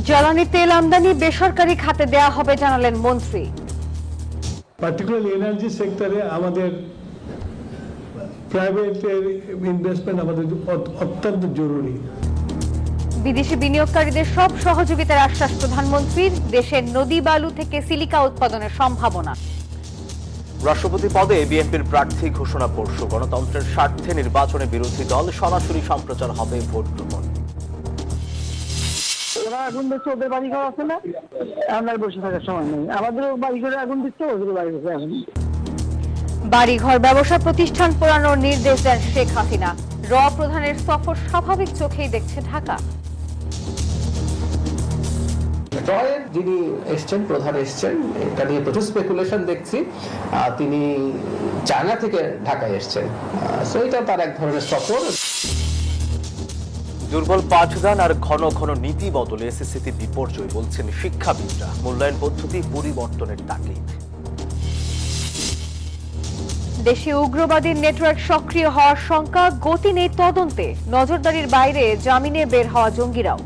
জ্বালানি তেল আমদানি বেসরকারি খাতে দেয়া হবে জানালেন মন্ত্রী। পার্টিকুলারলি এনার্জি সেক্টরে আমাদের প্রাইভেট ইনভেস্টমেন্ট আমাদের অত্যন্ত জরুরি। বিদেশি বিনিয়োগকারীদের সব সহযোগিতার আশ্বাস প্রধানমন্ত্রীর। দেশের নদী বালু থেকে সিলিকা উৎপাদনের সম্ভাবনা। রাষ্ট্রপতি পদে বিএনপির প্রার্থী ঘোষণা পরশু। গণতন্ত্রের স্বার্থে নির্বাচনে বিরোধী দল সরাসরি সম্প্রচার হবে ভোট গ্রহণ। ওরা আগুন দিচ্ছে, ওদের বাড়ি ঘর আছে না, আমরা বসে থাকার সময় নেই। আমাদেরও বাড়ি ঘরে আগুন দিচ্ছে, ওদের বাড়ি ঘরে আগুন। বাড়িঘর ব্যবসা প্রতিষ্ঠান পোড়ানোর নির্দেশ দেন শেখ হাসিনা। প্রধানের সফর স্বাভাবিক চোখেই দেখছে ঢাকা। রয়ের যিনি এসছেন, প্রধান এসছেন, এটা নিয়ে প্রচুর স্পেকুলেশন দেখছি। তিনি চায়না থেকে ঢাকায় এসছেন, সো এটা তার এক ধরনের সফর। দুর্বল পাঠদান আর ঘন ঘন নীতি বদলে এসএসসিতে বিপর্যয় বলছেন শিক্ষাবিদরা। মূল্যায়ন পদ্ধতি পরিবর্তনের তাগিদ। দেশে উগ্রবাদীর নেটওয়ার্ক সক্রিয় হওয়ার শঙ্কা, গতি নেই তদন্তে। নজরদারির বাইরে জামিনে বের হওয়া জঙ্গিরাও।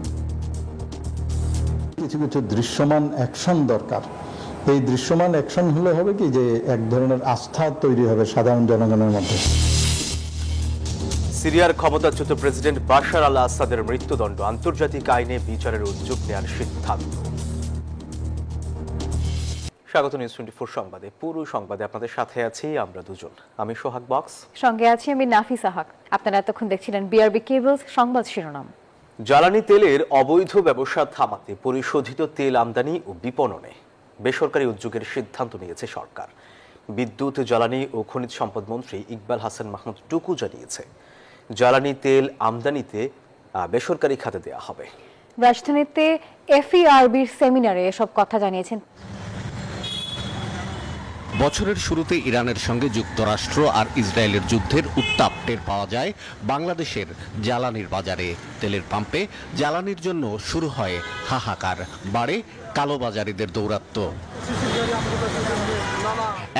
কিছু কিছু দৃশ্যমান অ্যাকশন দরকার। এই দৃশ্যমান অ্যাকশন হলে হবে কি যে এক ধরনের আস্থা তৈরি হবে সাধারণ জনগণের মধ্যে। সিরিয়ার ক্ষমতাচ্যুত প্রেসিডেন্ট বাশার আল আসাদের মৃত্যুদণ্ড আন্তর্জাতিক আইনে বিচারের উদ্যোগ নেওয়ার সিদ্ধান্ত। স্বাগত নিউজ 24 সংবাদে। পুরো সংবাদে আপনাদের সাথে আছি আমরা দুজন। আমি সোহাগ বক্স, সঙ্গে আছি আমি নাফিসা হক। আপনারা এতক্ষণ দেখছিলেন বিআরবি কেবলস সংবাদ শিরোনাম। জ্বালানি তেলের অবৈধ ব্যবসা থামাতে পরিশোধিত তেল আমদানি ও বিপণনে বেসরকারি উদ্যোগের সিদ্ধান্ত নিয়েছে সরকার। বিদ্যুৎ, জ্বালানি ও খনিজ সম্পদ মন্ত্রী ইকবাল হাসান মাহমুদ টুকু জানিয়েছে, জ্বালানি তেল আমদানিতে বেসরকারি খাতে দেওয়া হবে। রাজধানীতে এফইআরবির সেমিনারে এসব কথা জানিয়েছেন। বছরের শুরুতে ইরানের সঙ্গে যুক্তরাষ্ট্র আর ইসরায়েলের যুদ্ধের উত্তাপ টের পাওয়া যায় বাংলাদেশের জ্বালানির বাজারে। তেলের পাম্পে জ্বালানির জন্য শুরু হয় হাহাকার, বাড়ে কালোবাজারিদের দৌরাত্ম্য।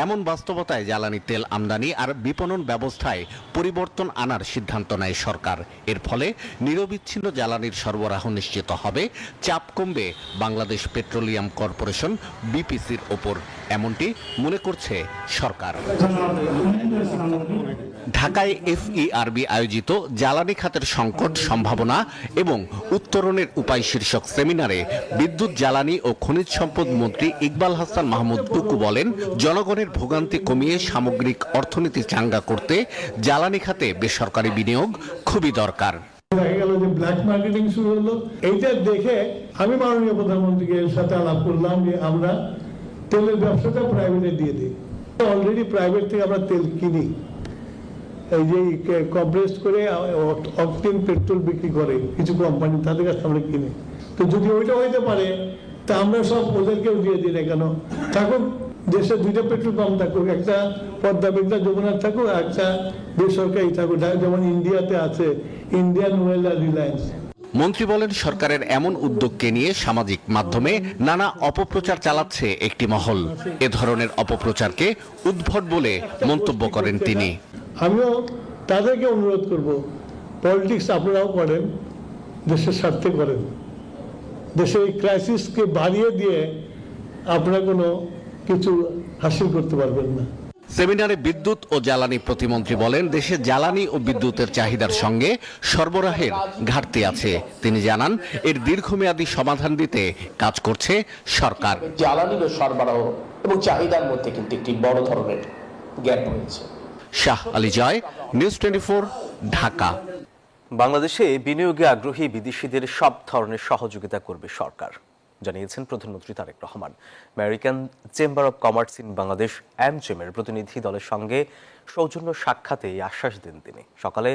এমন বাস্তবতায় জ্বালানি তেল আমদানি আর বিপণন ব্যবস্থায় পরিবর্তন আনার সিদ্ধান্ত নেয় সরকার। এর ফলে নিরবিচ্ছিন্ন জ্বালানির সরবরাহ নিশ্চিত হবে, চাপ কমবে বাংলাদেশ পেট্রোলিয়াম কর্পোরেশন বিপিসির ওপর, এমনটি মনে করছে সরকার। ঢাকায় এফইআরবি আয়োজিত জ্বালানি খাতের সংকট, সম্ভাবনা এবং উত্তরণের উপায় শীর্ষক সেমিনারে বিদ্যুৎ, জ্বালানি ও খনিজ সম্পদ মন্ত্রী ইকবাল হাসান মাহমুদ টুকু বলেন, জনগণের ভোগান্তি কমিয়ে সামগ্রিক অর্থনীতি চাঙ্গা করতে জ্বালানি খাতে বেসরকারি বিনিয়োগ খুবই দরকার। দেখা গেল যে ব্ল্যাক মার্কেটিং শুরু হলো। এইটা দেখে আমি মাননীয় প্রধানমন্ত্রীকে এর সাথে আলাপ করলাম যে আমরা তেলের ব্যবসাটা প্রাইভেটে দিয়ে দিই। অলরেডি প্রাইভেট থেকে আমরা তেল কিনি, এই যে কম্প্রেস করে অকটেন পেট্রোল বিক্রি করে কিছু কোম্পানি, তাদের কাছে আমরা কিনি। তো যদি ওইটা হইতে পারে তা আমরা সব ওদেরকেও দিয়ে দিই না কেন? থাকুক দেশে দুইটা পেট্রোল পাম্প থাকুক, একটা পদ্মা মেঘনা যমুনার থাকুক, একটা বেসরকারি থাকুক, যেমন ইন্ডিয়াতে আছে ইন্ডিয়ান ওয়েল আর রিলায়েন্স। মন্ত্রী বলেন, সরকারের এমন উদ্যোগকে নিয়ে সামাজিক মাধ্যমে নানা অপপ্রচার চালাচ্ছে একটি মহল। এ ধরনের অপপ্রচারকে উদ্ভট বলে মন্তব্য করেন তিনি। আমিও তাদেরকে অনুরোধ করব, পলিটিক্স আপনারাও করেন, দেশের স্বার্থে করেন। দেশের এই ক্রাইসিসকে বাড়িয়ে দিয়ে আপনারা কোনো কিছু হাসিল করতে পারবেন না। সেমিনারে বিদ্যুৎ ও জ্বালানি প্রতিমন্ত্রী বলেন, দেশে জ্বালানি ও বিদ্যুতের চাহিদার সঙ্গে সরবরাহের ঘাটতি আছে। তিনি জানান, এর দীর্ঘমেয়াদী সমাধান দিতে কাজ করছে সরকার। জ্বালানির সরবরাহ এবং চাহিদার মধ্যে কিন্তু একটি বড় ধরনের গ্যাপ রয়েছে। শাহ আলী জয়, নিউজ 24, ঢাকা। বাংলাদেশে বিনিয়োগে আগ্রহী বিদেশিদের সব ধরনের সহযোগিতা করবে সরকার, জানিয়েছেন প্রধানমন্ত্রী Tarique Rahman. American chamber of commerce in Bangladesh এমচেমের প্রতিনিধি দলের সঙ্গে সৌজন্য সাক্ষাতে এই আশ্বাস দেন তিনি। সকালে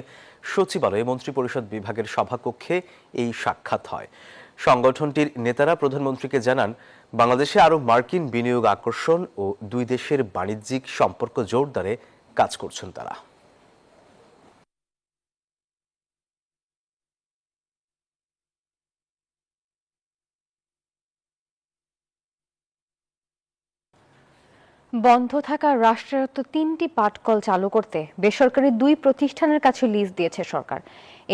সচিবালয়ে মন্ত্রিপরিষদ বিভাগের সভাকক্ষে এই সাক্ষাৎ হয়। সংগঠনটির নেতারা প্রধানমন্ত্রীকে জানান, বাংলাদেশে আরও মার্কিন বিনিয়োগ আকর্ষণ ও দুই দেশের বাণিজ্যিক সম্পর্ক জোরদারে কাজ করছেন তারা। বন্ধ থাকা রাষ্ট্রায়ত্ত 3টি পাটকল চালু করতে বেসরকারি 2 প্রতিষ্ঠানের কাছে লিজ দিয়েছে সরকার।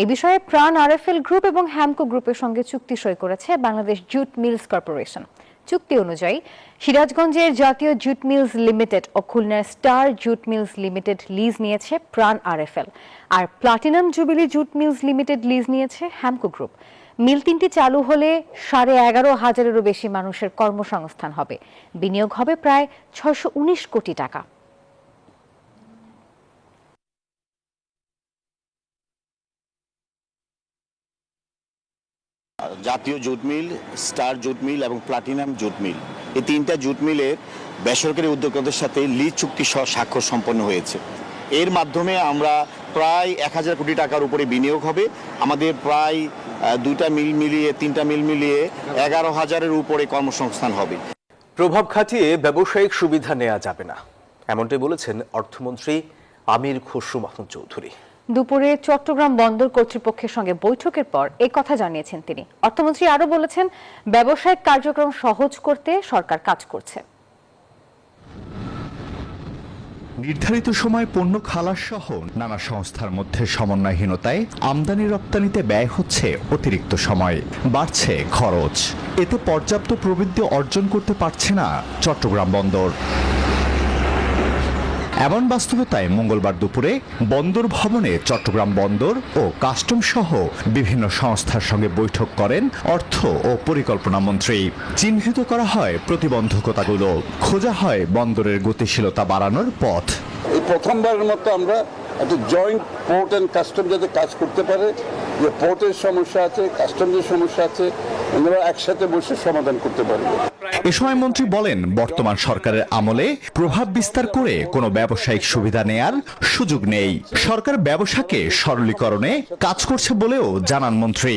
এ বিষয়ে প্রাণ আরএফএল গ্রুপ এবং হ্যামকো গ্রুপের সঙ্গে চুক্তি সই করেছে বাংলাদেশ জুট মিলস কর্পোরেশন। চুক্তি অনুযায়ী সিরাজগঞ্জের জাতীয় জুট মিলস লিমিটেড ও খুলনার star jute mills limited lease নিয়েছে প্রাণ আরএফএল, আর platinum jubilee jute mills limited lease নিয়েছে হ্যামকো গ্রুপ। মিল 3টি চালু হলে 11,500-এরও বেশি মানুষের কর্মসংস্থান হবে। বিনিয়োগ হবে প্রায় 619 কোটি টাকা। জাতীয় jute mill, star jute mill এবং প্লাটিনাম জুট মিল, এই 3টা জুট মিলের বেসরকারি উদ্যোক্তাদের সাথে লিজ চুক্তি স্বাক্ষর সম্পন্ন হয়েছে। এর মাধ্যমে আমরা প্রায় 1000 কোটি টাকার উপরে বিনিয়োগ হবে। আমাদের প্রায় 2টা মিল মিলিয়ে 3টা মিল মিলিয়ে 11,000-এর উপরে কর্মসংস্থান হবে। প্রভাব খাটিয়ে ব্যবসায়িক সুবিধা নেওয়া যাবে না, এমনটাই বলেছেন অর্থমন্ত্রী আমির খসরু মাহমুদ চৌধুরী। দুপুরে চট্টগ্রাম বন্দর কর্তৃপক্ষের সঙ্গে বৈঠকের পর এই কথা জানিয়েছেন তিনি। অর্থমন্ত্রী আরও বলেছেন, ব্যবসায়িক কার্যক্রম সহজ করতে সরকার কাজ করছে। নির্ধারিত সময় পণ্য খালাস সহ নানা সংস্থার মধ্যে সমন্বয়হীনতায় আমদানি রপ্তানিতে ব্যয় হচ্ছে অতিরিক্ত সময়, বাড়ছে খরচ। এতে পর্যাপ্ত প্রবৃদ্ধি অর্জন করতে পারছে না চট্টগ্রাম বন্দর। এমন বাস্তবতায় মঙ্গলবার দুপুরে বন্দর ভবনে চট্টগ্রাম বন্দর ও কাস্টম সহ বিভিন্ন সংস্থার সঙ্গে বৈঠক করেন অর্থ ও পরিকল্পনা মন্ত্রী। চিহ্নিত করা হয় প্রতিবন্ধকতাগুলো, খোঁজা হয় বন্দরের গতিশীলতা বাড়ানোর পথ। এই প্রথমবারের মতো আমরা একটা জয়েন্ট পোর্ট অ্যান্ড কাস্টম যাতে কাজ করতে পারে, যে পোর্টের সমস্যা আছে, কাস্টমসের সমস্যা আছে, আমরা একসাথে বসে সমাধান করতে পারবো। এ সময় মন্ত্রী বলেন, বর্তমান সরকারের আমলে প্রভাব বিস্তার করে কোনো ব্যবসায়িক সুবিধা নেয়ার সুযোগ নেই। সরকার ব্যবসাকে সরলীকরণে কাজ করছে বলেও জানান মন্ত্রী।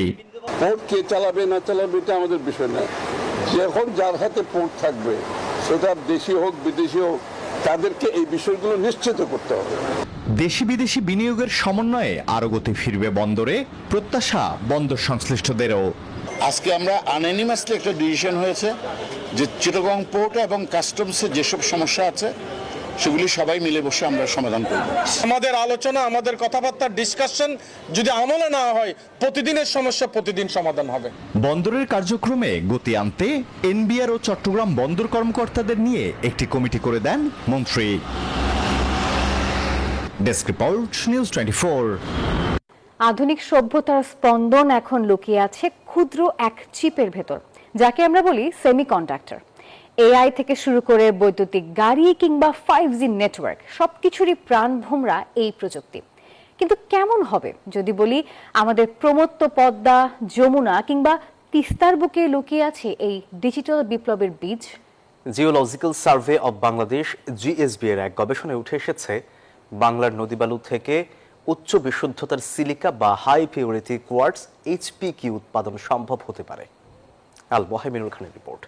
পোর্ট কে চালাবে না চালাবে এটা আমাদের বিষয় না, যখন যার হাতে পোর্ট থাকবে, সেটা দেশি হোক বিদেশি হোক, তাদেরকে এই বিষয়গুলো নিশ্চিত করতে হবে। দেশি বিদেশি বিনিয়োগের সমন্বয়ে আরো গতি ফিরবে বন্দরে, প্রত্যাশা বন্দর সংশ্লিষ্টদেরও। আজকে আমরা আনএনিমাসলি একটা ডিসিশন হয়েছে যে চিটাগং পোর্ট এবং কাস্টমসের যেসব সমস্যা আছে সেগুলি সবাই মিলে বসে আমরা সমাধান করব। আমাদের আলোচনা, আমাদের কথাবার্তা, ডিসকাশন যদি আমলে না হয়, প্রতিদিনের সমস্যা প্রতিদিন সমাধান হবে। বন্দরের কার্যক্রমে গতি আনতে এনবিআর ও চট্টগ্রাম বন্দর কর্মকর্তাদের নিয়ে একটি কমিটি করে দেন মন্ত্রী। Desk report, news 24। আধুনিক সভ্যতার স্পন্দন এখন লুকিয়ে আছে ক্ষুদ্র এক চিপের ভেতর, যাকে আমরা বলি সেমিকন্ডাক্টর। এআই থেকে শুরু করে বৈদ্যুতিক গাড়ি কিংবা 5G নেটওয়ার্ক, সবকিছুরই প্রাণভোমরা এই প্রযুক্তি। কিন্তু কেমন হবে যদি বলি আমাদের প্রমত্ত পদ্মা, যমুনা কিংবা তিস্তার বুকে লুকিয়ে আছে এই ডিজিটাল বিপ্লবের বীজ? Geological survey of Bangladesh GSB এর এক গবেষণায় উঠে এসেছে, বাংলার নদীবালু থেকে উচ্চ বিশুদ্ধতার সিলিকা বা হাই পিউরিটি কোয়ার্টজ HPQ উৎপাদন সম্ভব হতে পারে। আল মোহাইমিনুল খানের রিপোর্ট।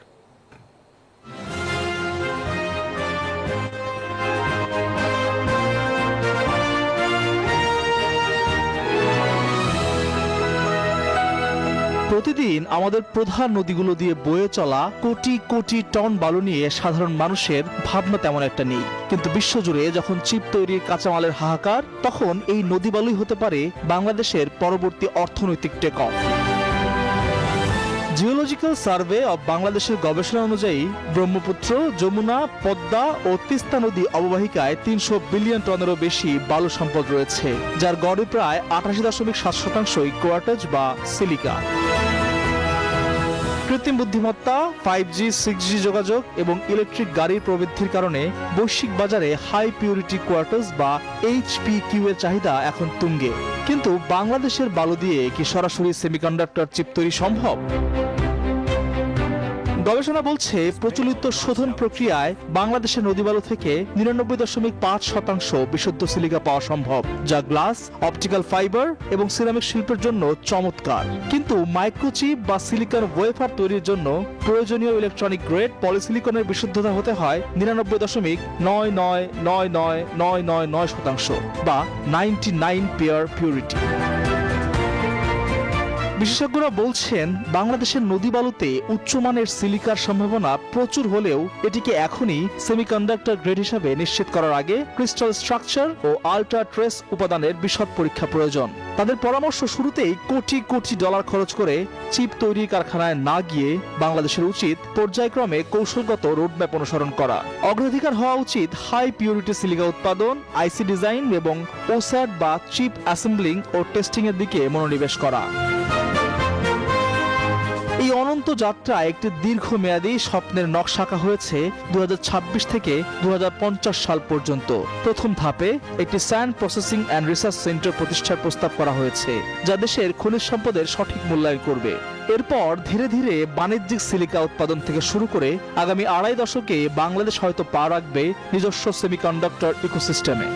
প্রতিদিন আমাদের প্রধান নদীগুলো দিয়ে বয়ে চলা কোটি কোটি টন বালু নিয়ে সাধারণ মানুষের ভাবনা তেমন একটা নেই, কিন্তু বিশ্বজুড়ে যখন চিপ তৈরির কাঁচামালের হাহাকার, তখন এই নদী বালুই হতে পারে বাংলাদেশের পরবর্তী অর্থনৈতিক take off. Geological survey of বাংলাদেশের গবেষণা অনুযায়ী ব্রহ্মপুত্র, যমুনা, পদ্মা ও তিস্তা নদী অববাহিকায় 300 বিলিয়ন টনেরও বেশি বালু সম্পদ রয়েছে, যার গড়ে প্রায় 88.7% কোয়ার্টেজ বা সিলিকা। কৃত্রিম বুদ্ধিমত্তা, 5G, 6G যোগাযোগ এবং ইলেকট্রিক গাড়ির প্রবৃদ্ধির কারণে বৈশ্বিক বাজারে হাই পিউরিটি কোয়ার্টার্স বা HPQ এর চাহিদা এখন তুঙ্গে। কিন্তু বাংলাদেশের বালু দিয়ে কি সরাসরি সেমিকন্ডাক্টর চিপ তৈরি সম্ভব? গবেষণা বলছে, প্রচলিত শোধন প্রক্রিয়ায় বাংলাদেশের নদীবালু থেকে 99.5% বিশুদ্ধ সিলিকা পাওয়া সম্ভব, যা গ্লাস, অপটিক্যাল ফাইবার এবং সিরামিক শিল্পের জন্য চমৎকার। কিন্তু মাইক্রোচিপ বা সিলিকন ওয়েফার তৈরির জন্য প্রয়োজনীয় ইলেকট্রনিক গ্রেড পলিসিলিকনের বিশুদ্ধতা হতে হয় 99.999999% বা 99 পিওর পিউরিটি। বিশেষজ্ঞরা বলছেন বাংলাদেশের নদী বালুতে উচ্চমানের সিলিকার সম্ভাবনা প্রচুর হলেও এটিকে এখনই সেমিকন্ডাক্টর গ্রেড হিসাবে নিশ্চিত করার আগে ক্রিস্টাল স্ট্রাকচার ও আল্ট্রা ট্রেস উপাদানের বিশদ পরীক্ষা প্রয়োজন। তাদের পরামর্শ শুরুতেই কোটি কোটি ডলার খরচ করে চিপ তৈরির কারখানায় না গিয়ে বাংলাদেশের উচিত পর্যায়ক্রমে কৌশলগত রোডম্যাপ অনুসরণ করা। অগ্রাধিকার হওয়া উচিত হাই পিউরিটি সিলিকা উৎপাদন, আইসি ডিজাইন এবং ওস্যাট বা চিপ অ্যাসেম্বলিং ও টেস্টিং এর দিকে মনোনিবেশ করা। এই অনন্ত যাত্রা একটি দীর্ঘমেয়াদী স্বপ্নের নকশা আঁকা হয়েছে 2026 থেকে 2050 সাল পর্যন্ত। প্রথম ধাপে একটি sand processing and research centre প্রতিষ্ঠার প্রস্তাব করা হয়েছে, যা দেশের খনিজ সম্পদের সঠিক মূল্যায়ন করবে। এরপর ধীরে ধীরে বাণিজ্যিক সিলিকা উৎপাদন থেকে শুরু করে আগামী 2.5 দশকে বাংলাদেশ হয়তো পা রাখবে নিজস্ব সেমিকন্ডাক্টর ইকোসিস্টেমে।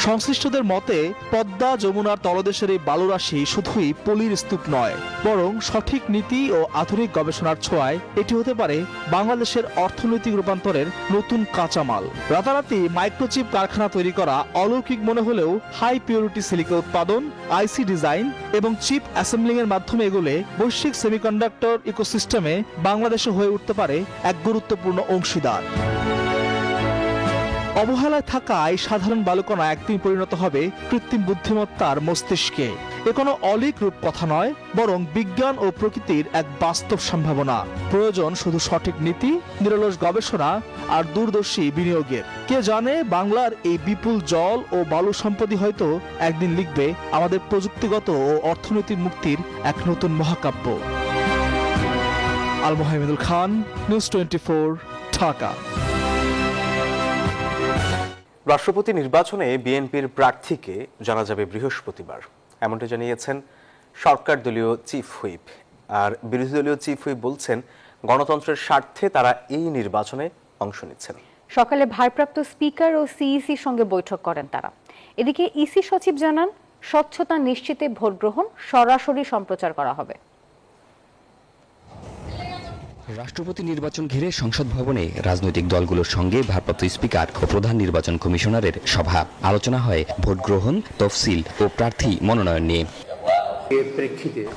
সংশ্লিষ্টদের মতে পদ্মা যমুনার তলদেশের এই বালুরাশি শুধুই পলির স্তূপ নয়, বরং সঠিক নীতি ও আধুনিক গবেষণার ছোঁয়ায় এটি হতে পারে বাংলাদেশের অর্থনৈতিক রূপান্তরের নতুন কাঁচামাল। রাতারাতি মাইক্রোচিপ কারখানা তৈরি করা অলৌকিক মনে হলেও হাই পিউরিটি সিলিকা উৎপাদন, আইসি ডিজাইন এবং চিপ অ্যাসেম্বলিং এর মাধ্যমে এগোলে বৈশ্বিক সেমিকন্ডাক্টর ইকোসিস্টেমে বাংলাদেশে হয়ে উঠতে পারে এক গুরুত্বপূর্ণ অংশীদার। অবহেলায় থাকা এই সাধারণ বালুকণা একদিন পরিণত হবে কৃত্রিম বুদ্ধিমত্তার মস্তিষ্কে। এ কোনো অলীক রূপকথা নয়, বরং বিজ্ঞান ও প্রকৃতির এক বাস্তব সম্ভাবনা। প্রয়োজন শুধু সঠিক নীতি, নিরলস গবেষণা আর দূরদর্শী বিনিয়োগের। কে জানে, বাংলার এই বিপুল জল ও বালু সম্পদই হয়তো একদিন লিখবে আমাদের প্রযুক্তিগত ও অর্থনৈতিক মুক্তির এক নতুন মহাকাব্য। আল মোহাম্মদুল খান, নিউজ 24, ঢাকা। রাষ্ট্রপতি নির্বাচনে বিএনপির প্রার্থীকে জানা যাবে বৃহস্পতিবার, এমনটা জানিয়েছেন সরকার দলীয় চিফ হুইপ। আর বিরোধী দলীয় চিফ হুইপ বলছেন গণতন্ত্রের স্বার্থে তারা এই নির্বাচনে অংশ নিচ্ছেন। সকালে ভারপ্রাপ্ত স্পিকার ও সিইসির সঙ্গে বৈঠক করেন তারা। এদিকে ইসি সচিব জানান, স্বচ্ছতা নিশ্চিতে ভোট গ্রহণ সরাসরি সম্প্রচার করা হবে। রাষ্ট্রপতি নির্বাচন ঘিরে সংসদ ভবনে রাজনৈতিক দলগুলোর সঙ্গে ভারপ্রাপ্ত স্পিকার ও প্রধান নির্বাচন কমিশনারের সভা। আলোচনা হয় ভোট গ্রহণ, তফসিল ও প্রার্থী মনোনয়ন নিয়ে।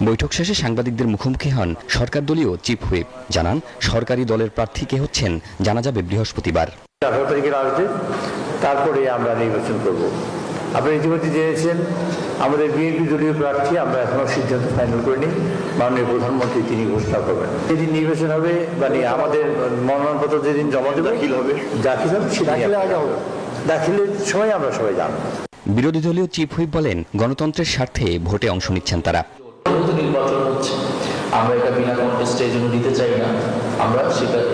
বৈঠক শেষে সাংবাদিকদের মুখোমুখি হন সরকার দলীয় চিফ হুইপ। জানান, সরকারি দলের প্রার্থী কে হচ্ছেন জানা যাবে বৃহস্পতিবার। 18 তারিখের আসবে, তারপরে আমরা নির্বাচন করব। আপনারা ইতিমধ্যে জেনেছেন আমাদের বিএনপি দলীয় প্রার্থী আমরা এখনো সিদ্ধান্ত ফাইনাল করিনি। মাননীয় প্রধানমন্ত্রী তিনি ঘোষণা করবেন। যেদিন নির্বাচন হবে, মানে আমাদের মনোনয়নপত্র যেদিন জমা দেবে, দাখিল হবে দাখিলের আগে হবে, দাখিলের সময় আমরা সবাই জানব। বিরোধী দলীয় চিফ হুইপ বলেন, গণতন্ত্রের স্বার্থে ভোটে অংশ নিচ্ছেন তারা। নির্বাচন হচ্ছে, আমরা এটা বিনা কন্টেস্টে এই জন্য দিতে চাই না। আমরা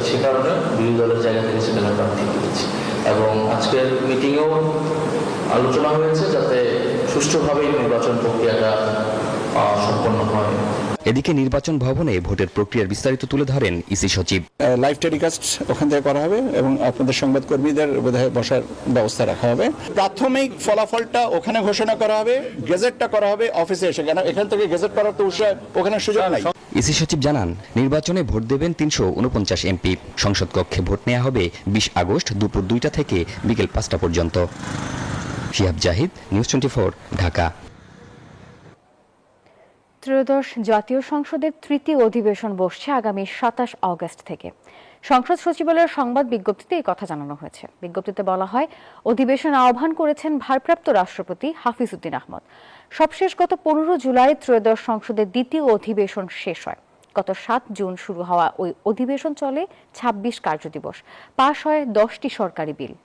সে কারণে বিরোধী দলের জায়গা থেকে সেখানে প্রার্থী দিয়েছি এবং আজকের মিটিংয়েও আলোচনা হয়েছে যাতে সুষ্ঠুভাবে নির্বাচন প্রক্রিয়াটা সম্পন্ন হয়। এদিকে নির্বাচন ভবনে ভোটের প্রক্রিয়ার বিস্তারিত তুলে ধরেন ইসি সচিব। লাইভ টেলিকাস্ট ওখান থেকে করা হবে এবং আপনাদের সংবাদকর্মীদের বোধহয় বসার ব্যবস্থা রাখা হবে। প্রাথমিক ফলাফলটা ওখানে ঘোষণা করা হবে, গেজেটটা করা হবে অফিসে এসে, কেন এখান থেকে গেজেট করার তো ওখানে সুযোগ নাই। ইসি সচিব জানান, নির্বাচনে ভোট দেবেন 349 এমপি। সংসদ কক্ষে ভোট নেওয়া হবে 20 আগস্ট দুপুর 2টা থেকে বিকেল 5টা পর্যন্ত। শিহাব জাহিদ, নিউজ 24, ঢাকা। ত্রয়োদশ জাতীয় সংসদের তৃতীয় অধিবেশন বসছে আগামী 27 আগস্ট থেকে। সংসদ সচিবালয়ের সংবাদ বিজ্ঞপ্তিতে এই কথা জানানো হয়েছে। বিজ্ঞপ্তিতে বলা হয়, অধিবেশন আহ্বান করেছেন ভারপ্রাপ্ত রাষ্ট্রপতি হাফিজ উদ্দিন আহমদ। সবশেষ গত 15 জুলাই ত্রয়োদশ সংসদের দ্বিতীয় অধিবেশন শেষ হয়। গত 7 জুন শুরু হওয়া ওই অধিবেশন চলে 26 কার্যদিবস। পাশ হয় 10টি সরকারি বিল।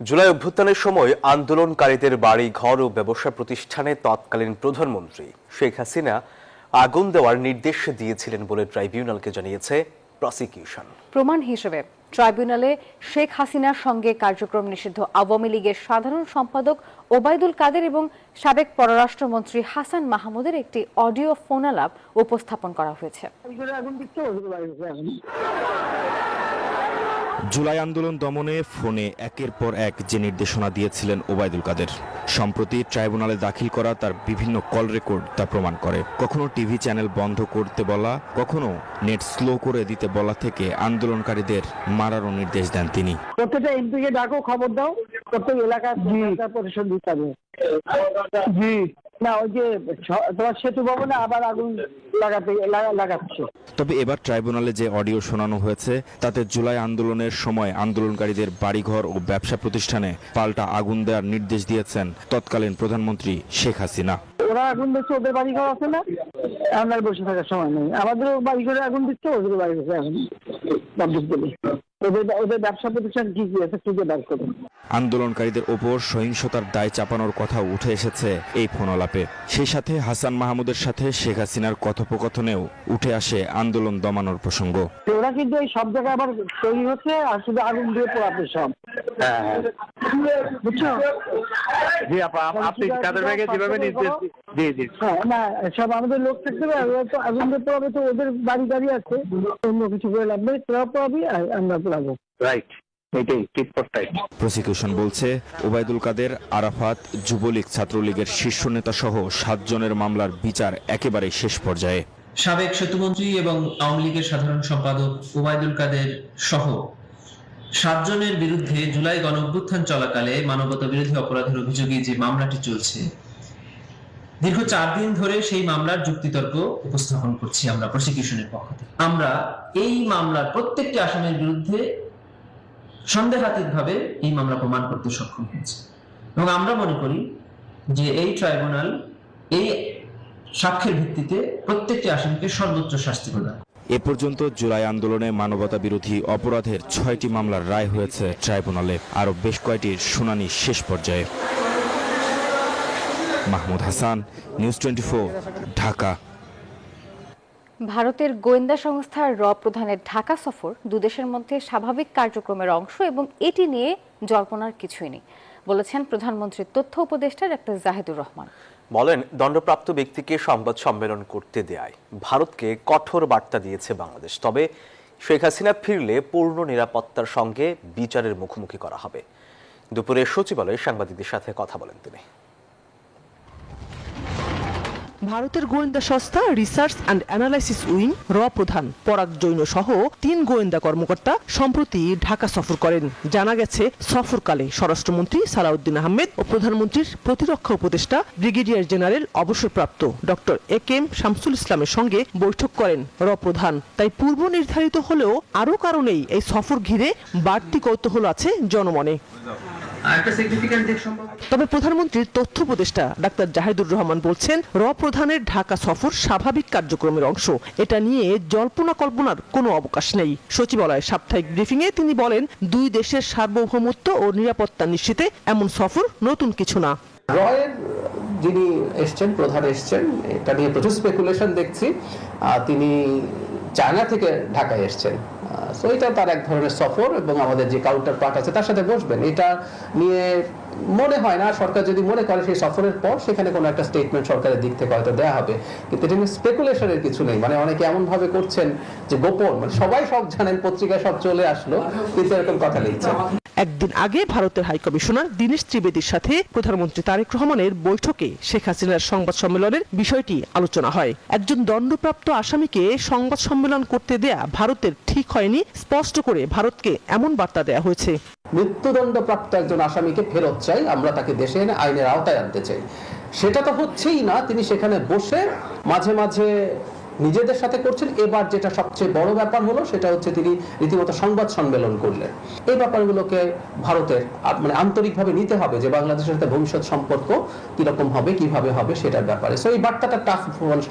জুলাই অভ্যুত্থানের সময় আন্দোলনকারীদের বাড়ি, ঘর ও ব্যবসা প্রতিষ্ঠানে তৎকালীন প্রধানমন্ত্রী শেখ হাসিনা আগুন দেওয়ার নির্দেশ দিয়েছিলেন বলে ট্রাইব্যুনালকে জানিয়েছে প্রসিকিউশন। প্রমাণ হিসেবে ট্রাইব্যুনালে শেখ হাসিনার সঙ্গে কার্যক্রম নিষিদ্ধ আওয়ামী লীগের সাধারণ সম্পাদক ওবায়দুল কাদের এবং সাবেক পররাষ্ট্রমন্ত্রী হাসান মাহমুদের একটি অডিও ফোনালাপ উপস্থাপন করা হয়েছে। জুলাই আন্দোলন দমনে ফোনে একের পর এক যে নির্দেশনা দিয়েছিলেন ওবায়দুল কাদের, সম্প্রতি ট্রাইব্যুনালে দাখিল করা তার বিভিন্ন কল রেকর্ড তা প্রমাণ করে। কখনো টিভি চ্যানেল বন্ধ করতে বলা, কখনো নেট স্লো করে দিতে বলা থেকে আন্দোলনকারীদের মারারও নির্দেশ দেন তিনি। প্রত্যেকটা এমপিকে ডাকো, খবর দাও, প্রত্যেক এলাকার পরিষদ দিতে হবে। জি না, ওই যে তোমার সেতু ভবনে আবার আগুন লাগাচ্ছে। তবে এবার ট্রাইব্যুনালে যে অডিও শোনানো হয়েছে তাতে জুলাই আন্দোলনের সময় আন্দোলনকারীদের বাড়িঘর ও ব্যবসা প্রতিষ্ঠানে পাল্টা আগুন দেওয়ার নির্দেশ দিয়েছেন তৎকালীন প্রধানমন্ত্রী শেখ হাসিনা। ওরা আগুন দিচ্ছে, ওদের বাড়িঘর আছে না, আমরা বসে থাকার সময় নেই। আমাদেরও বাড়িঘরে আগুন দিচ্ছে, ওদের বাড়িঘরে আগুন ওদের ব্যবসা প্রতিষ্ঠান কি কি আছে খুঁজে বার করুন। আন্দোলনকারীদের ওপর সহিংসতার দায় চাপানোর কথাও উঠে এসেছে এই ফোনালাপে। সেই সাথে হাসান মাহমুদের সাথে শেখ হাসিনার কথোপকথনেও উঠে আসে আন্দোলন দমানোর প্রসঙ্গ। ওরা কিন্তু এই সব জায়গায় আবার তৈরি হচ্ছে আর শুধু আগুন দিয়ে পোড়াতে সব। বুঝছো? জি আপা, আপনি কাদের ব্যাগে যেভাবে নির্দেশ না, সব আমাদের লোক থাকতে হবে। ওরা তো আগুন দিয়ে পোড়াবে, তো ওদের বাড়ি গাড়ি আছে, অন্য কিছু করে লাভ নেই। তোরা পোড়াবি আর আমরা পোড়াবো। রাইট, এটাই ঠিক পড়তাই। প্রসিকিউশন বলছে ওবায়দুল কাদের, আরাফাত, যুবলীগ, ছাত্রলীগের শীর্ষ নেতা সহ 7 জনের মামলার বিচার একেবারে শেষ পর্যায়ে। সাবেক সেতুমন্ত্রী এবং আওয়ামী লীগের সাধারণ সম্পাদক ওবায়দুল কাদের সহ 7 জনের বিরুদ্ধে জুলাই গণঅভ্যুত্থান চলাকালে মানবতা বিরোধী অপরাধের অভিযোগে যে মামলাটি চলছে, দীর্ঘ 4 দিন ধরে সেই মামলার যুক্তিতর্ক উপস্থাপন করছি আমরা প্রসিকিউশনের পক্ষ থেকে। আমরা এই মামলার প্রত্যেকটি আসামির বিরুদ্ধে সন্দেহাতীতভাবে এই মামলা প্রমাণ করতে সক্ষম হয়েছে এবং আমরা মনে করি যে এই ট্রাইব্যুনাল এই সাক্ষ্যের ভিত্তিতে প্রত্যেকটি আসামিকে সর্বোচ্চ শাস্তি প্রদান। এ পর্যন্ত জুলাই আন্দোলনে মানবতা বিরোধী অপরাধের 6টি মামলার রায় হয়েছে ট্রাইব্যুনালে, আরও বেশ কয়েকটির শুনানি শেষ পর্যায়ে। মাহমুদ হাসান, নিউজ 24, ঢাকা। ভারতের গোয়েন্দা সংস্থার প্রধানের ঢাকা সফর দুদেশের মধ্যে স্বাভাবিক কার্যক্রমের অংশ এবং এটি নিয়ে জল্পনার কিছুই নেই বলেছেন প্রধানমন্ত্রীর তথ্য উপদেষ্টা ডক্টর জাহিদুর রহমান। বলেন, দণ্ডপ্রাপ্ত ব্যক্তিকে সংবাদ সম্মেলন করতে দেয়ায় ভারতকে কঠোর বার্তা দিয়েছে বাংলাদেশ। তবে শেখ হাসিনা ফিরলে পূর্ণ নিরাপত্তার সঙ্গে বিচারের মুখোমুখি করা হবে। দুপুরে সচিবালয়ে সাংবাদিকদের সাথে কথা বলেন তিনি। ভারতের গোয়েন্দা সংস্থা রিসার্চ অ্যান্ড অ্যানালাইসিস উইং প্রধান পরাগ জৈন সহ 3 গোয়েন্দা কর্মকর্তা সম্প্রতি ঢাকা সফর করেন। জানা গেছে সফরকালে স্বরাষ্ট্রমন্ত্রী সালাউদ্দিন আহমেদ ও প্রধানমন্ত্রীর প্রতিরক্ষা উপদেষ্টা ব্রিগেডিয়ার জেনারেল অবসরপ্রাপ্ত ডক্টর এ.কে.এম. শামসুল ইসলামের সঙ্গে বৈঠক করেন প্রধান। তাই পূর্ব নির্ধারিত হলেও আরও কারণেই এই সফর ঘিরে বাড়তি কৌতূহল আছে জনমনে। তবে প্রধানমন্ত্রীর তথ্য উপদেষ্টা ডাক্তার জাহিদুর রহমান বলছেন, প্রধানের ঢাকা সফর স্বাভাবিক কার্যক্রমের অংশ, এটা নিয়ে জল্পনা কল্পনার কোনো অবকাশ নেই। সচিবালয়ের সাপ্তাহিক ব্রিফিংয়ে তিনি বলেন, 2 দেশের সার্বভৌমত্ব ও নিরাপত্তা নিশ্চিতে এমন সফর নতুন কিছু না। রয়ের যিনি এসছেন, প্রধান এসছেন, এটা নিয়ে প্রচুর স্পেকুলেশন দেখছি। তিনি চায়না থেকে ঢাকায় এসছেন, সো এটা তার এক ধরনের সফর এবং আমাদের যে কাউন্টার পার্ট আছে তার সাথে বসবেন। এটা নিয়ে মনে হয় না সরকার যদি মনে করে সেই সফরের পর সেখানে কোনো একটা স্টেটমেন্ট সরকারের দিক থেকে হয়তো দেওয়া হবে, কিন্তু এটা নিয়ে স্পেকুলেশনের কিছু নেই। মানে অনেকে এমন ভাবে করছেন যে গোপন, মানে সবাই সব জানেন, পত্রিকায় সব চলে আসলো, কিন্তু এরকম কথা লিখছেন। একদিন আগে ভারতের হাই কমিশনার দীনেশ ত্রিবেদীর সাথে প্রধানমন্ত্রী তারেক রহমানের বৈঠকে শেখ হাসিনার সংবাদ সম্মেলনের বিষয়টি আলোচনা হয়। একজন দণ্ডপ্রাপ্ত আসামিকে সংবাদ সম্মেলন করতে দেয়া ভারতের ঠিক হয়নি, স্পষ্ট করে ভারতকে এমন বার্তা দেয়া হয়েছে। মৃত্যুদণ্ডপ্রাপ্ত একজন আসামিকে ফেরত চাই, আমরা তাকে দেশে এনে আইনের আওতায় আনতে চাই। সেটা তো হচ্ছেই না। তিনি সেখানে বসে মাঝে মাঝে নিজেদের সাথে করছেন। এবার যেটা সবচেয়ে বড় ব্যাপার হলো সেটা হচ্ছে তিনি রীতিমতো সংবাদ সম্মেলন করলেন। এই ব্যাপারগুলোকে ভারতের মানে আন্তরিকভাবে নিতে হবে যে বাংলাদেশের সাথে ভবিষ্যৎ সম্পর্ক কিরকম হবে, কিভাবে হবে সেটার ব্যাপারে। সো এই বার্তাটা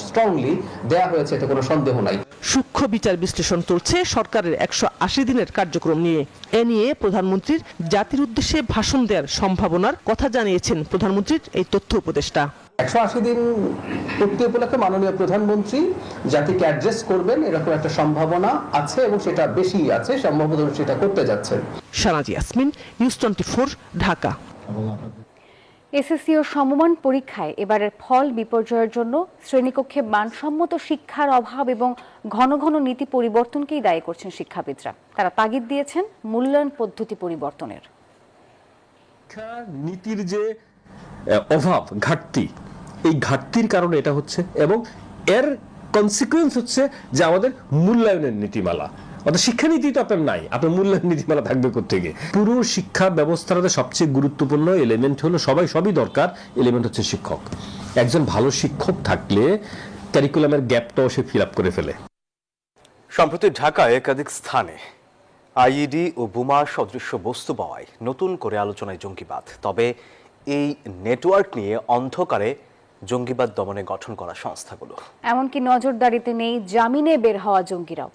স্ট্রংলি দেয়া হয়েছে, এতে কোনো সন্দেহ নাই। সূক্ষ্ম বিচার বিশ্লেষণ চলছে সরকারের 180 দিনের কার্যক্রম নিয়ে। এ নিয়ে প্রধানমন্ত্রীর জাতির উদ্দেশ্যে ভাষণ দেওয়ার সম্ভাবনার কথা জানিয়েছেন প্রধানমন্ত্রীর এই তথ্য উপদেষ্টা। 180 দিন পূর্তি উপলক্ষে মাননীয় প্রধানমন্ত্রী জাতিকে অ্যাড্রেস করবেন এরকম একটা সম্ভাবনা আছে এবং সেটা বেশি আছে, সম্ভবত সেটা করতে যাচ্ছেন। শানাজি ইয়াসমিন, নিউজ 24, ঢাকা। এসএসসি ও সমমান পরীক্ষায় এবারের ফল বিপর্যয়ের জন্য শ্রেণীকক্ষে মানসম্মত শিক্ষার অভাব এবং ঘন ঘন নীতি পরিবর্তনকেই দায়ী করছেন শিক্ষাবিদরা। তারা তাগিদ দিয়েছেন মূল্যায়ন পদ্ধতি পরিবর্তনের। নীতির যে অভাব, ঘাটতি, এই ঘাটতির কারণে এটা হচ্ছে এবং এর কনসিকুয়েন্স হচ্ছে যে আমাদের মূল্যায়নের নীতিমালা, অর্থাৎ শিক্ষানীতি তো আপনার নাই, আপনার মূল্যায়ন নীতিমালা থাকবে কোত্থেকে? পুরো শিক্ষা ব্যবস্থাটাতে সবচেয়ে গুরুত্বপূর্ণ এলিমেন্ট হলো, সবই দরকার, এলিমেন্ট হচ্ছে শিক্ষক। একজন ভালো শিক্ষক থাকলে ক্যারিকুলামের গ্যাপটাও সে ফিল আপ করে ফেলে। সম্প্রতি ঢাকায় একাধিক স্থানে আইইডি ও বোমা সদৃশ্য বস্তু পাওয়ায় নতুন করে আলোচনায় জঙ্গিবাদ। তবে এই নেটওয়ার্ক নিয়ে অন্ধকারে জঙ্গিবাদ দমনে গঠন করা সংস্থাগুলো। এমনকি নজরদারিতে নেই জামিনে বের হওয়া জঙ্গিরাও।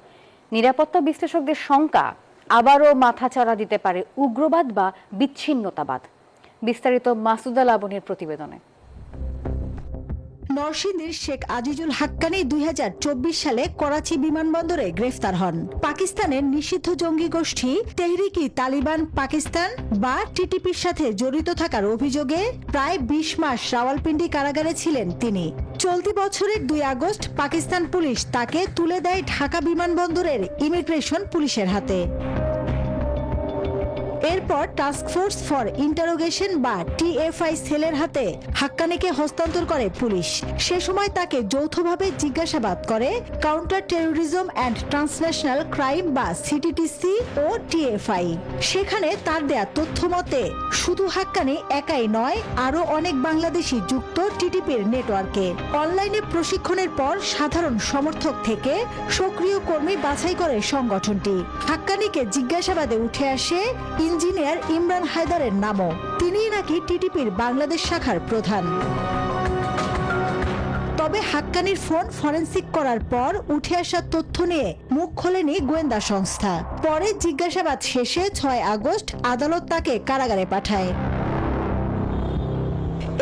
নিরাপত্তা বিশ্লেষকদের শঙ্কা, আবারও মাথাচাড়া দিতে পারে উগ্রবাদ বা বিচ্ছিন্নতাবাদ। বিস্তারিত মাসুদা লাবণীর প্রতিবেদনে। নরসিংদীর শেখ আজিজুল হাক্কানি 2024 সালে করাচি বিমানবন্দরে গ্রেফতার হন। পাকিস্তানের নিষিদ্ধ জঙ্গি গোষ্ঠী তেহরিকি তালিবান পাকিস্তান বা টিটিপির সাথে জড়িত থাকার অভিযোগে প্রায় 20 মাস রাওয়ালপিন্ডি কারাগারে ছিলেন তিনি। চলতি বছরের 2 আগস্ট পাকিস্তান পুলিশ তাকে তুলে দেয় ঢাকা বিমানবন্দরের ইমিগ্রেশন পুলিশের হাতে। এরপর টাস্ক ফোর্স ফর ইন্টারোগেশন বা টিএফআই সেলের হাতে হাক্কানিকে হস্তান্তর করে পুলিশ। সে সময় তাকে যৌথভাবে জিজ্ঞাসাবাদ করে counter terrorism and transnational crime বা সিটিটিসি ও টিএফআই। সেখানে তার দেয়া তথ্য মতে শুধু হাক্কানি একাই নয়, আরো অনেক বাংলাদেশি যুক্ত টিটিপির নেটওয়ার্কে। অনলাইনে প্রশিক্ষণের পর সাধারণ সমর্থক থেকে সক্রিয় কর্মী বাছাই করে সংগঠনটি। হাক্কানিকে জিজ্ঞাসাবাদে উঠে আসে ইঞ্জিনিয়ার ইমরান হায়দারের নামও। তিনিই নাকি টিটিপির বাংলাদেশ শাখার প্রধান। তবে হাক্কানির ফোন ফরেনসিক করার পর উঠে আসা তথ্য নিয়ে মুখ খোলেনি গোয়েন্দা সংস্থা। পরে জিজ্ঞাসাবাদ শেষে 6 আগস্ট আদালত তাকে কারাগারে পাঠায়।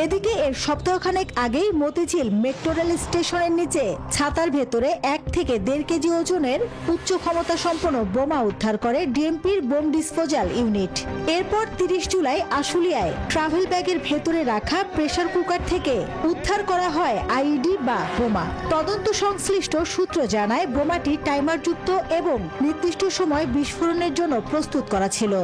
এদিকে এর সপ্তাহখানেক আগেই মতিঝিল মেট্রো রেল স্টেশনের নিচে ছাতার ভেতরে 1 থেকে 1.5 কেজি ওজনের উচ্চ ক্ষমতা সম্পন্ন বোমা উদ্ধার করে ডিএমপির বোম ডিসপোজাল ইউনিট। এরপর 30 জুলাই আশুলিয়ায় ট্রাভেল ব্যাগের ভেতরে রাখা প্রেসার কুকার থেকে উদ্ধার করা হয় আইইডি বা বোমা। তদন্ত সংশ্লিষ্ট সূত্র জানায় বোমাটি টাইমারযুক্ত এবং নির্দিষ্ট সময় বিস্ফোরণের জন্য প্রস্তুত করা ছিল।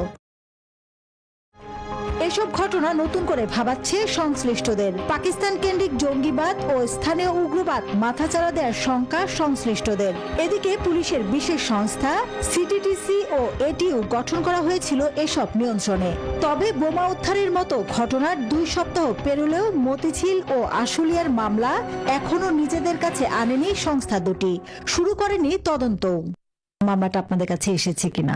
এসব ঘটনা নতুন করে ভাবাচ্ছে সংশ্লিষ্টদের। পাকিস্তান কেন্দ্রিক জঙ্গিবাদ ও স্থানীয় উগ্রবাদ মাথাচাড়া দেওয়ার শঙ্কা সংশ্লিষ্টদের। এদিকে পুলিশের বিশেষ সংস্থা সিটিটিসি ও এটিইউ গঠন করা হয়েছিল এসব নিয়ন্ত্রণে। তবে বোমা উদ্ধারের মতো ঘটনার 2 সপ্তাহ পেরোলেও মতিঝিল ও আশুলিয়ার মামলা এখনো নিজেদের কাছে আনেনি সংস্থা দুটি, শুরু করেনি তদন্ত। মামলাটা আপনাদের কাছে এসেছে কিনা?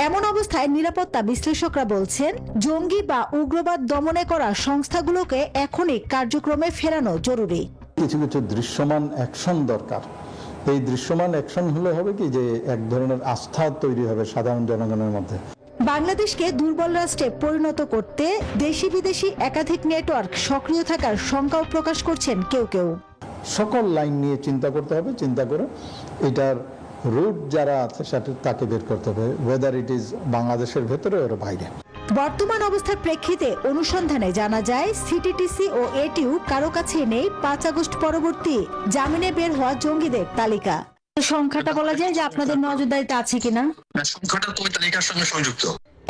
এমন অবস্থায় নিরাপত্তা বিশ্লেষকরা বলছেন, জঙ্গি বা উগ্রবাদ দমনে করা সংস্থাগুলোকে এখনই কার্যক্রমে ফেরানো জরুরি। কিছু কিছু দৃশ্যমান অ্যাকশন দরকার। এই দৃশ্যমান অ্যাকশন হলে হবে কি যে এক ধরনের আস্থা তৈরি হবে সাধারণ জনগণের মধ্যে। বাংলাদেশকে দুর্বল রাষ্ট্রে পরিণত করতে দেশি বিদেশি একাধিক নেটওয়ার্ক সক্রিয় থাকার শঙ্কাও প্রকাশ করছেন কেউ কেউ। সকল লাইন নিয়ে চিন্তা করতে হবে, চিন্তা করে এটার রুট যারা আছে সেটা তাকে বের করতে হবে, ওয়েদার ইট ইজ বাংলাদেশের ভেতরে ওর বাইরে। বর্তমান অবস্থার প্রেক্ষিতে অনুসন্ধানে জানা যায় সিটিটিসি ও এটিইউ কারো কাছে নেই 5 আগস্ট পরবর্তী জামিনে বের হওয়া জঙ্গিদের তালিকা। সংখ্যাটা বলা যায় যে আপনাদের নজরদারিতে আছে কিনা? সংখ্যাটা ওই তালিকার সঙ্গে সংযুক্ত।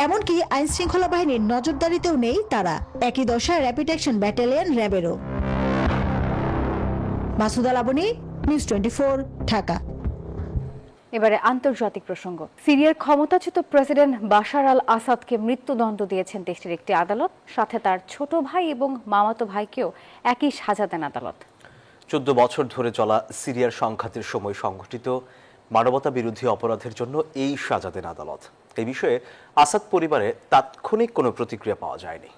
এমনকি আইন শৃঙ্খলা বাহিনীর নজরদারিতেও নেই তারা। একই দশা র্যাপিড অ্যাকশন ব্যাটালিয়ন র্যাবেরও। মাসুদা লাবণী, নিউজ 24, ঢাকা। এবারে আন্তর্জাতিক প্রসঙ্গ। সিরিয়ার ক্ষমতাচ্যুত প্রেসিডেন্ট বাশার আল আসাদকে মৃত্যুদণ্ড দিয়েছেন দেশটির একটি আদালত। সাথে তার ছোট ভাই এবং মামাতো ভাইকেও একই সাজা দেন আদালত। 14 বছর ধরে চলা সিরিয়ার সংঘাতের সময় সংঘটিত মানবতা বিরোধী অপরাধের জন্য এই সাজা দেন আদালত। এই বিষয়ে আসাদ পরিবারে তাৎক্ষণিক কোনো প্রতিক্রিয়া পাওয়া যায়নি।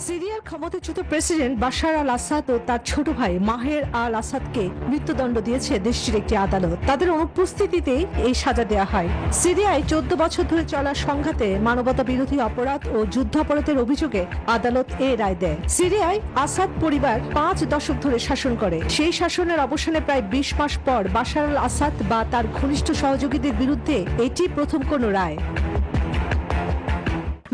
সিরিয়ার ক্ষমতাচ্যুত প্রেসিডেন্ট বাশার আল আসাদ ও তার ছোট ভাই মাহের আল আসাদকে মৃত্যুদণ্ড দিয়েছে দেশটির একটি আদালত। তাদের অনুপস্থিতিতে এই সাজা দেওয়া হয়। সিরিয়ায় 14 বছর ধরে চলা সংঘাতে মানবতা বিরোধী অপরাধ ও যুদ্ধাপরাধের অভিযোগে আদালত এ রায় দেয়। সিরিয়ায় আসাদ পরিবার 5 দশক ধরে শাসন করে। সেই শাসনের অবসানে প্রায় 20 মাস পর বাশার আল আসাদ বা তার ঘনিষ্ঠ সহযোগীদের বিরুদ্ধে এটি প্রথম কোনো রায়।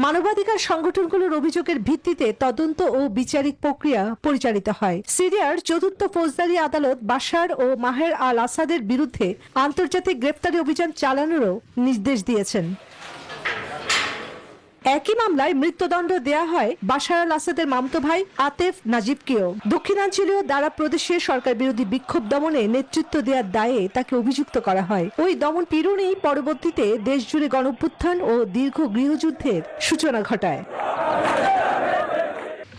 মানবাধিকার সংগঠনগুলোর অভিযোগের ভিত্তিতে তদন্ত ও বিচারিক প্রক্রিয়া পরিচালিত হয়। সিরিয়ার 4র্থ ফৌজদারি আদালত বাশার ও মাহের আল আসাদের বিরুদ্ধে আন্তর্জাতিক গ্রেফতারি অভিযান চালানোরও নির্দেশ দিয়েছেন। একই মামলায় মৃত্যুদণ্ড দেয়া হয় বাশার আল আসাদের মামতো ভাই আতেফ নাজিবকেও। দক্ষিণাঞ্চলীয় দারা প্রদেশে সরকার বিরোধী বিক্ষোভ দমনে নেতৃত্ব দেওয়ার দায়ে তাকে অভিযুক্ত করা হয়। ওই দমন পীড়নই পরবর্তীতে দেশজুড়ে গণঅভ্যুত্থান ও দীর্ঘ গৃহযুদ্ধের সূচনা ঘটায়।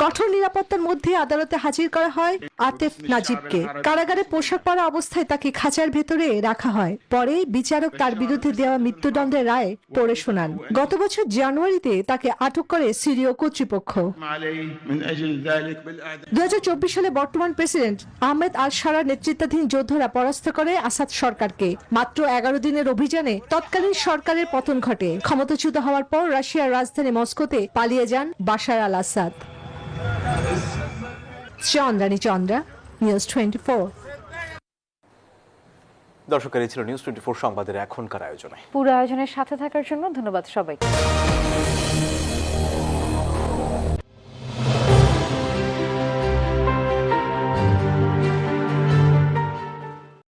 কঠোর নিরাপত্তার মধ্যে আদালতে হাজির করা হয় আতেফ নাজিবকে। কারাগারে পোশাক পরা অবস্থায় তাকে খাঁচার ভেতরে রাখা হয়। পরে বিচারক তার বিরুদ্ধে দেওয়া মৃত্যুদণ্ডের রায় পড়ে শোনান। গত বছর জানুয়ারিতে তাকে আটক করে সিরীয় কর্তৃপক্ষ। 2024 সালে বর্তমান প্রেসিডেন্ট আহমেদ আল শারার নেতৃত্বাধীন যোদ্ধারা পরাস্ত করে আসাদ সরকারকে। মাত্র 11 দিনের অভিযানে তৎকালীন সরকারের পতন ঘটে। ক্ষমতাচ্যুত হওয়ার পর রাশিয়ার রাজধানী মস্কোতে পালিয়ে যান বাশার আল আসাদ। চন্দ্রানী চন্দ্রা, নিউজ 24। দর্শকের এই ছিল নিউজ 24 সংবাদের এখনকার আয়োজনে। পুরো আয়োজনের সাথে থাকার জন্য ধন্যবাদ সবাইকে।